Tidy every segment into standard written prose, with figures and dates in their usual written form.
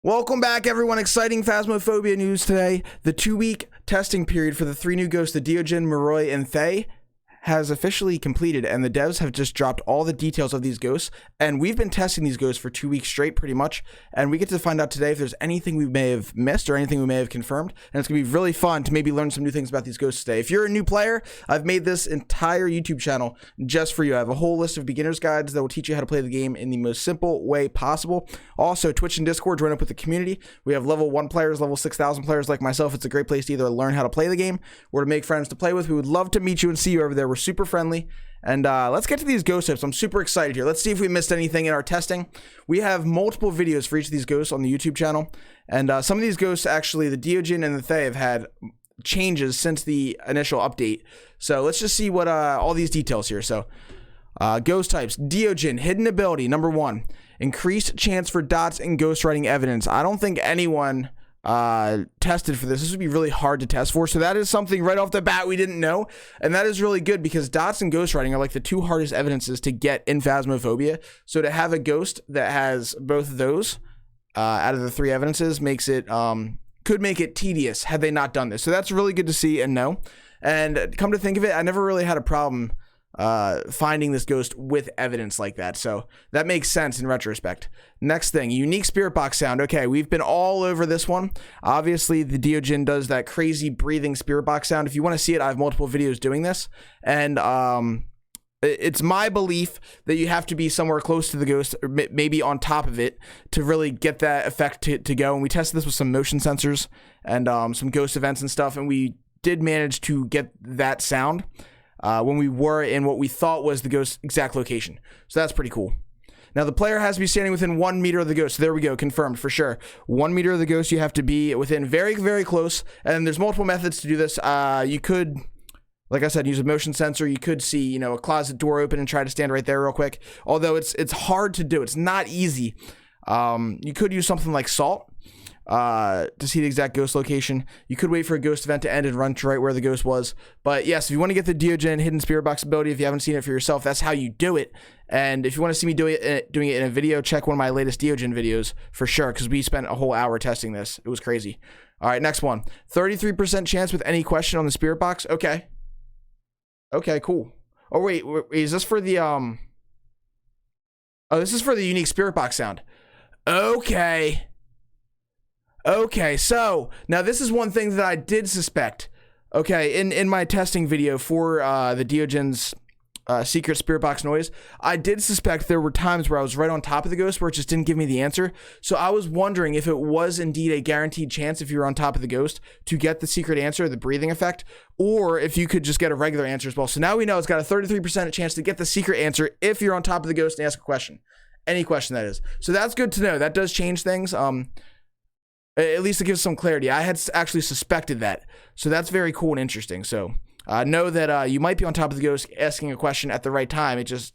Welcome back, everyone. Exciting Phasmophobia news today. The 2-week testing period for the 3 new ghosts, the Dojin, Moira, and Thae, has officially completed, and the devs have just dropped all the details of these ghosts, and we've been testing these ghosts for 2 weeks straight, pretty much, and we get to find out today if there's anything we may have missed or anything we may have confirmed, and it's going to be really fun to maybe learn some new things about these ghosts today. If you're a new player, I've made this entire YouTube channel just for you. I have a whole list of beginner's guides that will teach you how to play the game in the most simple way possible. Also, Twitch and Discord, join up with the community. We have level 1 players, level 6,000 players like myself. It's a great place to either learn how to play the game or to make friends to play with. We would love to meet you and see you over there. We're super friendly. And let's get to these ghost tips. I'm super excited here. Let's see if we missed anything in our testing. We have multiple videos for each of these ghosts on the YouTube channel. And some of these ghosts, actually, the Dojin and the Thae, have had changes since the initial update. So let's just see what all these details here. So ghost types. Dojin, hidden ability, number 1. Increased chance for dots in ghostwriting evidence. I don't think anyone tested for this. This would be really hard to test for, so that is something right off the bat we didn't know, and that is really good because dots and ghostwriting are like the 2 hardest evidences to get in Phasmophobia. So to have a ghost that has both of those out of the 3 evidences makes it could make it tedious had they not done this. So that's really good to see and know. And come to think of it, I never really had a problem finding this ghost with evidence like that, so that makes sense in retrospect. Next thing, unique spirit box sound. Okay, we've been all over this one. Obviously the Dojin does that crazy breathing spirit box sound. If you want to see it, I have multiple videos doing this, and it's my belief that you have to be somewhere close to the ghost, or maybe on top of it, to really get that effect to go. And we tested this with some motion sensors and some ghost events and stuff, and we did manage to get that sound when we were in what we thought was the ghost's exact location. So that's pretty cool. Now, the player has to be standing within 1 meter of the ghost. So there we go, confirmed for sure. 1 meter of the ghost, you have to be within very, very close. And there's multiple methods to do this. You could, like I said, use a motion sensor. You could see, you know, a closet door open and try to stand right there real quick. Although it's hard to do. It's not easy. You could use something like salt to see the exact ghost location. You could wait for a ghost event to end and run to right where the ghost was. But yes, if you want to get the Dojin hidden spirit box ability, if you haven't seen it for yourself, that's how you do it. And if you want to see me doing it in a video, check one of my latest Dojin videos for sure, because we spent a whole hour testing this. It was crazy. All right, next one. 33% chance with any question on the spirit box. Okay, cool. Oh wait, is this for the oh, this is for the unique spirit box sound. Okay, so now this is one thing that I did suspect. Okay, in my testing video for the Dojin's secret spirit box noise, I did suspect there were times where I was right on top of the ghost where it just didn't give me the answer. So I was wondering if it was indeed a guaranteed chance if you were on top of the ghost to get the secret answer, the breathing effect, or if you could just get a regular answer as well. So now we know it's got a 33% chance to get the secret answer if you're on top of the ghost and ask a question. Any question, that is. So that's good to know. That does change things. At least it gives some clarity. I had actually suspected that. So that's very cool and interesting. So know that you might be on top of the ghost asking a question at the right time. It just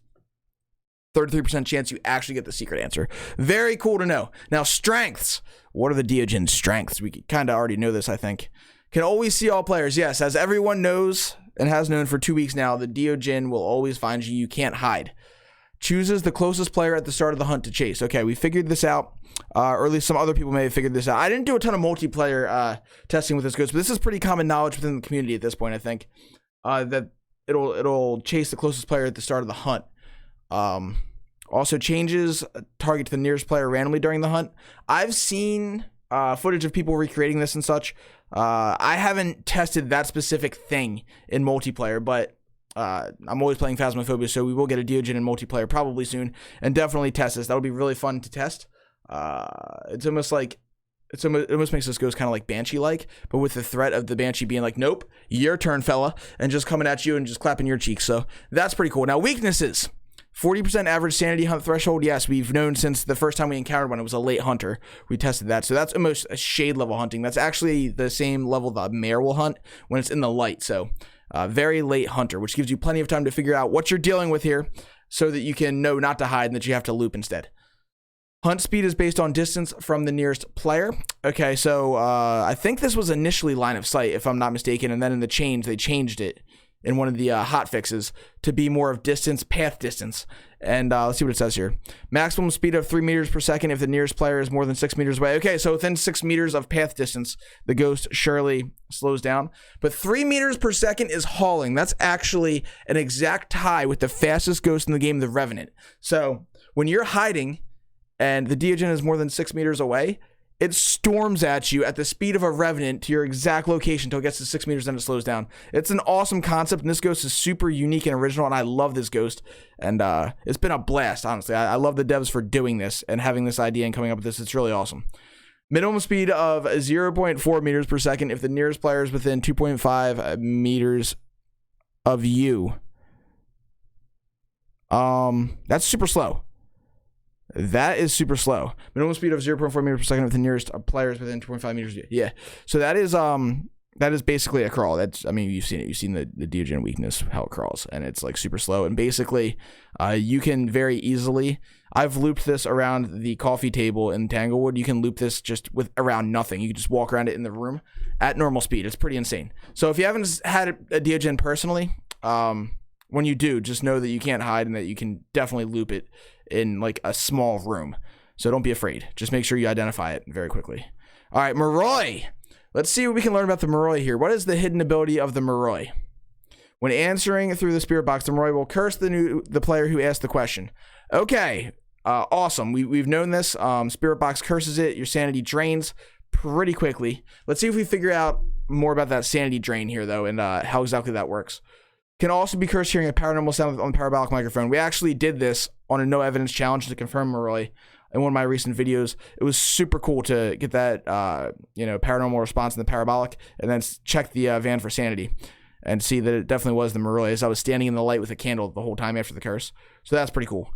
33% chance you actually get the secret answer. Very cool to know. Now, strengths. What are the Dojin's strengths? We kind of already know this, I think. Can always see all players. Yes, as everyone knows and has known for 2 weeks now, the Dojin will always find you. You can't hide. Chooses the closest player at the start of the hunt to chase. Okay, we figured this out. Or at least some other people may have figured this out. I didn't do a ton of multiplayer testing with this ghost, but this is pretty common knowledge within the community at this point, I think. That it'll chase the closest player at the start of the hunt. Also changes target to the nearest player randomly during the hunt. I've seen footage of people recreating this and such. I haven't tested that specific thing in multiplayer, but I'm always playing Phasmophobia, so we will get a Dojin in multiplayer probably soon, and definitely test this. That'll be really fun to test. It almost makes this ghost kind of like Banshee-like, but with the threat of the Banshee being like, nope, your turn, fella, and just coming at you and just clapping your cheeks. So that's pretty cool. Now, weaknesses. 40% average sanity hunt threshold. Yes, we've known since the first time we encountered one, it was a late hunter. We tested that. So that's almost a shade level hunting. That's actually the same level the mare will hunt when it's in the light. So very late hunter, which gives you plenty of time to figure out what you're dealing with here so that you can know not to hide and that you have to loop instead. Hunt speed is based on distance from the nearest player. Okay, so I think this was initially line of sight, if I'm not mistaken, and then in the change, they changed it in one of the hot fixes to be more of distance, path distance. And let's see what it says here. Maximum speed of 3 meters per second if the nearest player is more than 6 meters away. Okay, so within 6 meters of path distance, the ghost surely slows down. But 3 meters per second is hauling. That's actually an exact tie with the fastest ghost in the game, the Revenant. So when you're hiding and the Dojin is more than 6 meters away, it storms at you at the speed of a Revenant to your exact location until it gets to 6 meters, then it slows down. It's an awesome concept, and this ghost is super unique and original, and I love this ghost. And it's been a blast, honestly. I love the devs for doing this and having this idea and coming up with this. It's really awesome. Minimum speed of 0.4 meters per second if the nearest player is within 2.5 meters of you. That's super slow. That is super slow. Minimum speed of 0.4 meters per second if the nearest player is within 2.5 meters. Yeah. So that is basically a crawl. I mean, you've seen it. You've seen the Dojin weakness, how it crawls, and it's like super slow. And basically, you can very easily. I've looped this around the coffee table in Tanglewood. You can loop this just with around nothing. You can just walk around it in the room at normal speed. It's pretty insane. So if you haven't had a Dojin personally, when you do, just know that you can't hide and that you can definitely loop it in like a small room. So don't be afraid. Just make sure you identify it very quickly. All right, Moroi. Let's see what we can learn about the Moroi here. What is the hidden ability of the Moroi? When answering through the spirit box, the Moroi will curse the player who asked the question. Okay, awesome. We've known this. Spirit box curses it. Your sanity drains pretty quickly. Let's see if we figure out more about that sanity drain here, though, and how exactly that works. Can also be cursed hearing a paranormal sound on the parabolic microphone. We actually did this on a no evidence challenge to confirm Moroi in one of my recent videos. It was super cool to get that paranormal response in the parabolic and then check the van for sanity and see that it definitely was the Moroi, as I was standing in the light with a candle the whole time after the curse. So that's pretty cool.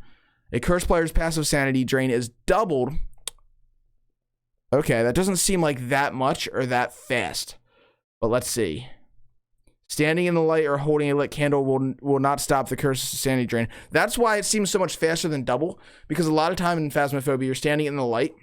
A cursed player's passive sanity drain is doubled. Okay, that doesn't seem like that much or that fast, but let's see. Standing in the light or holding a lit candle will not stop the curse's sanity drain. That's why it seems so much faster than double, because a lot of time in Phasmophobia, you're standing in the light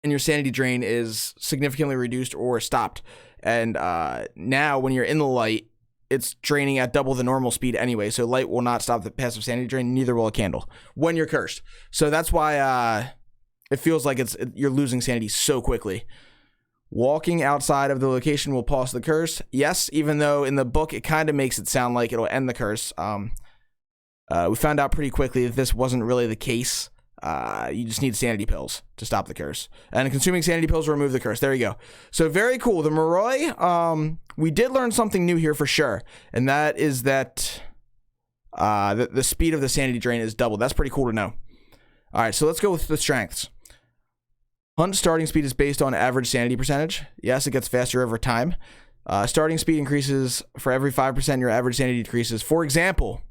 and your sanity drain is significantly reduced or stopped. And now when you're in the light, it's draining at double the normal speed anyway. So light will not stop the passive sanity drain, neither will a candle when you're cursed. So that's why it feels like you're losing sanity so quickly. Walking outside of the location will pause the curse. Yes, even though in the book it kind of makes it sound like it'll end the curse. We found out pretty quickly that this wasn't really the case. You just need sanity pills to stop the curse. And consuming sanity pills will remove the curse. There you go. So very cool. The Moroi, we did learn something new here for sure. And that is that the speed of the sanity drain is doubled. That's pretty cool to know. All right, so let's go with the strengths. Hunt starting speed is based on average sanity percentage. Yes, it gets faster over time. Starting speed increases for every 5% your average sanity decreases. For example,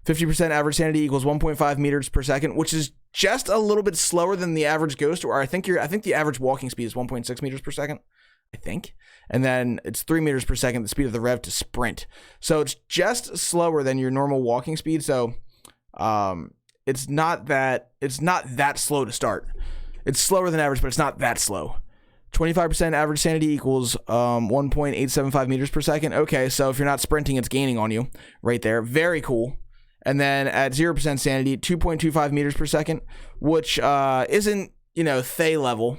50% average sanity equals 1.5 meters per second, which is just a little bit slower than the average ghost, or I think the average walking speed is 1.6 meters per second, I think. And then it's 3 meters per second, the speed of the rev to sprint. So it's just slower than your normal walking speed. So it's not that slow to start. It's slower than average, but it's not that slow. 25% average sanity equals 1.875 meters per second. Okay, so if you're not sprinting, it's gaining on you right there. Very cool. And then at 0% sanity, 2.25 meters per second, which isn't, Thae level.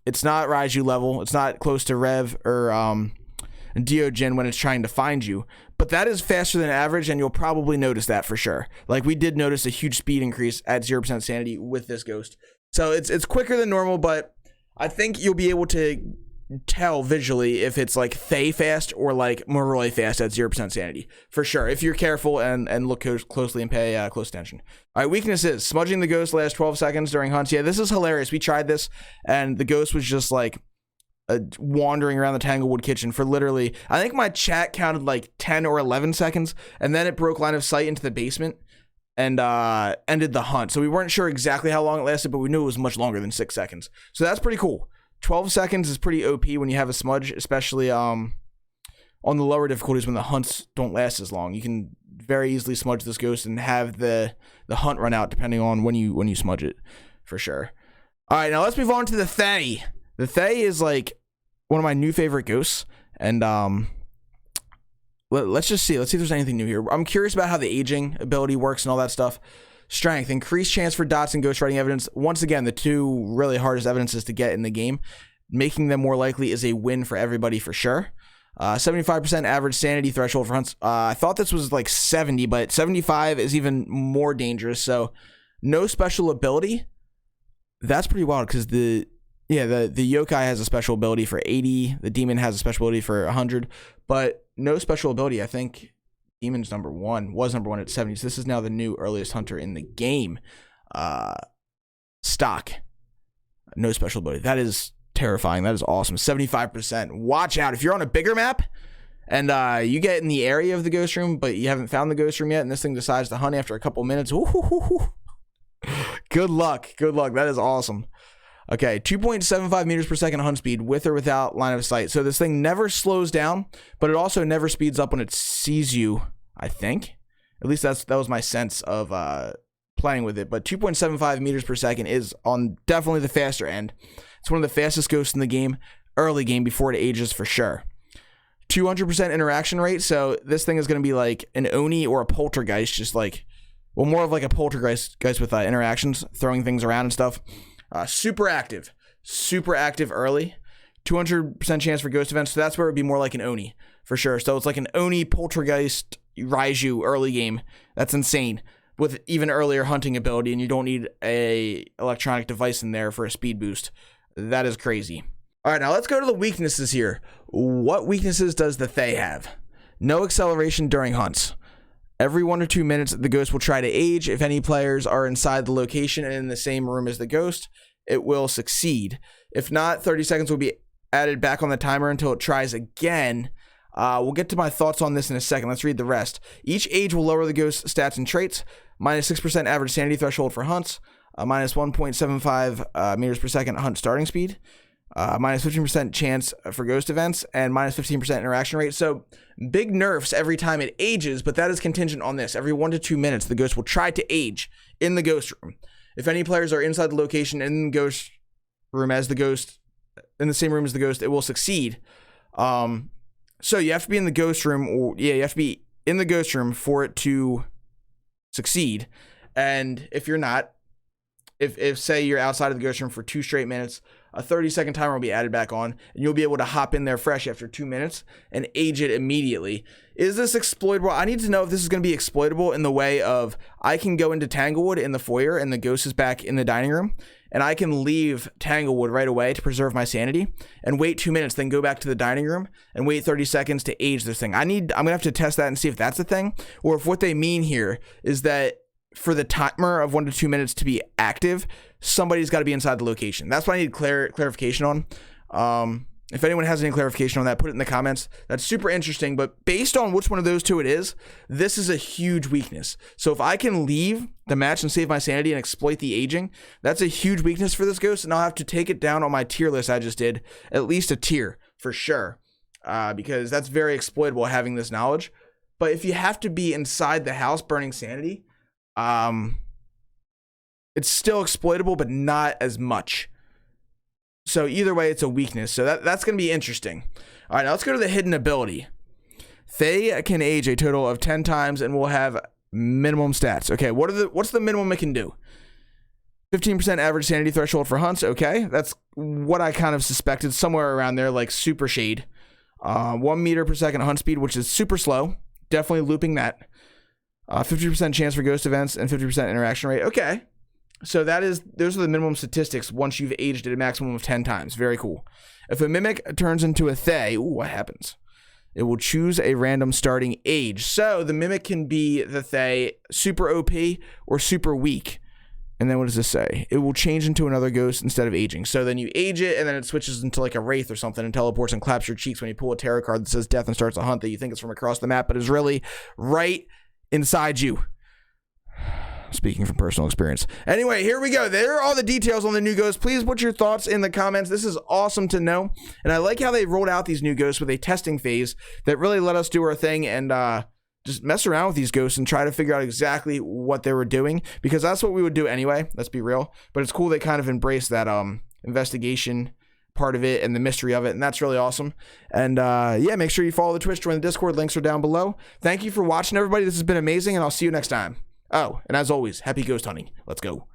It's not Raiju level. It's not close to Rev or Dojin when it's trying to find you. But that is faster than average, and you'll probably notice that for sure. Like, we did notice a huge speed increase at 0% sanity with this ghost. So it's quicker than normal, but I think you'll be able to tell visually if it's like Thae fast or like Moroi fast at 0% sanity, for sure, if you're careful and look closely and pay close attention. All right, weaknesses. Smudging the ghost lasts 12 seconds during hunts. Yeah, this is hilarious. We tried this, and the ghost was just like wandering around the Tanglewood kitchen for literally, I think my chat counted like 10 or 11 seconds, and then it broke line of sight into the basement and ended the hunt. So we weren't sure exactly how long it lasted, but we knew it was much longer than 6 seconds. So that's pretty cool. 12 seconds is pretty OP when you have a smudge, especially on the lower difficulties when the hunts don't last as long. You can very easily smudge this ghost and have the hunt run out depending on when you smudge it, for sure. All right, now let's move on to the Thae. The Thae is like one of my new favorite ghosts, and let's just see. Let's see if there's anything new here. I'm curious about how the aging ability works and all that stuff. Strength, increased chance for dots and ghostwriting evidence. Once again, the two really hardest evidences to get in the game. Making them more likely is a win for everybody for sure. 75% average sanity threshold for hunts. I thought this was like 70, but 75 is even more dangerous. So no special ability. That's pretty wild because the yokai has a special ability for 80. The demon has a special ability for 100, but no special ability. I think demon's was number one at 70. So this is now the new earliest hunter in the game. Stock. No special ability. That is terrifying. That is awesome. 75%. Watch out if you're on a bigger map and you get in the area of the ghost room, but you haven't found the ghost room yet, and this thing decides to hunt after a couple minutes. Good luck. That is awesome. Okay, 2.75 meters per second hunt speed with or without line of sight. So this thing never slows down, but it also never speeds up when it sees you, I think. At least that was my sense of playing with it. But 2.75 meters per second is on definitely the faster end. It's one of the fastest ghosts in the game, early game, before it ages for sure. 200% interaction rate, so this thing is going to be like an Oni or a Poltergeist, just like, well, more of like a Poltergeist with interactions, throwing things around and stuff. Super active early. 200% chance for ghost events, so that's where it would be more like an Oni, for sure. So it's like an Oni, Poltergeist, Raiju early game. That's insane. With even earlier hunting ability, and you don't need a electronic device in there for a speed boost. That is crazy. All right, now let's go to the weaknesses here. What weaknesses does the Thae have? No acceleration during hunts. Every 1 or 2 minutes, the ghost will try to age. If any players are inside the location and in the same room as the ghost, it will succeed. If not, 30 seconds will be added back on the timer until it tries again. We'll get to my thoughts on this in a second. Let's read the rest. Each age will lower the ghost's stats and traits. Minus 6% average sanity threshold for hunts. Minus 1.75 meters per second hunt starting speed. Minus 15% chance for ghost events. And minus 15% interaction rate. So big nerfs every time it ages, but that is contingent on this. Every 1 to 2 minutes, the ghost will try to age in the ghost room. If any players are inside the location in the ghost room as the ghost, in the same room as the ghost, it will succeed. So you have to be in the ghost room, you have to be in the ghost room for it to succeed. And if you're not, if say you're outside of the ghost room for 2 straight minutes, a 30-second timer will be added back on, and you'll be able to hop in there fresh after 2 minutes and age it immediately. Is this exploitable? I need to know if this is going to be exploitable in the way of I can go into Tanglewood in the foyer and the ghost is back in the dining room, and I can leave Tanglewood right away to preserve my sanity and wait 2 minutes, then go back to the dining room and wait 30 seconds to age this thing. I'm going to have to test that and see if that's a thing, or if what they mean here is that for the timer of 1 to 2 minutes to be active, somebody's got to be inside the location. That's what I need clarification on. If anyone has any clarification on that, put it in the comments. That's super interesting, but based on which one of those two it is, this is a huge weakness. So if I can leave the match and save my sanity and exploit the aging, that's a huge weakness for this ghost, and I'll have to take it down on my tier list I just did, at least a tier, for sure, because that's very exploitable having this knowledge. But if you have to be inside the house burning sanity, it's still exploitable, but not as much. So either way, it's a weakness. So that's going to be interesting. All right, now let's go to the hidden ability. Thae can age a total of 10 times and will have minimum stats. Okay, what's the minimum it can do? 15% average sanity threshold for hunts. Okay, that's what I kind of suspected, somewhere around there, like super shade. 1 meter per second hunt speed, which is super slow. Definitely looping that. 50% chance for ghost events and 50% interaction rate. Okay. So those are the minimum statistics once you've aged at a maximum of 10 times. Very cool. If a mimic turns into a Thae, what happens? It will choose a random starting age. So the mimic can be the Thae super OP or super weak. And then what does this say? It will change into another ghost instead of aging. So then you age it, and then it switches into like a wraith or something and teleports and claps your cheeks when you pull a tarot card that says death and starts a hunt that you think is from across the map, but is really right inside you. Speaking from personal experience. Anyway, here we go. There are all the details on the new ghosts. Please put your thoughts in the comments. This is awesome to know. And I like how they rolled out these new ghosts with a testing phase that really let us do our thing and just mess around with these ghosts and try to figure out exactly what they were doing, because that's what we would do anyway. Let's be real. But it's cool they kind of embrace that investigation part of it and the mystery of it, and that's really awesome. And yeah, make sure you follow the Twitch, join the Discord. Links are down below. Thank you for watching, everybody. This has been amazing, and I'll see you next time. Oh, and as always, happy ghost hunting. Let's go.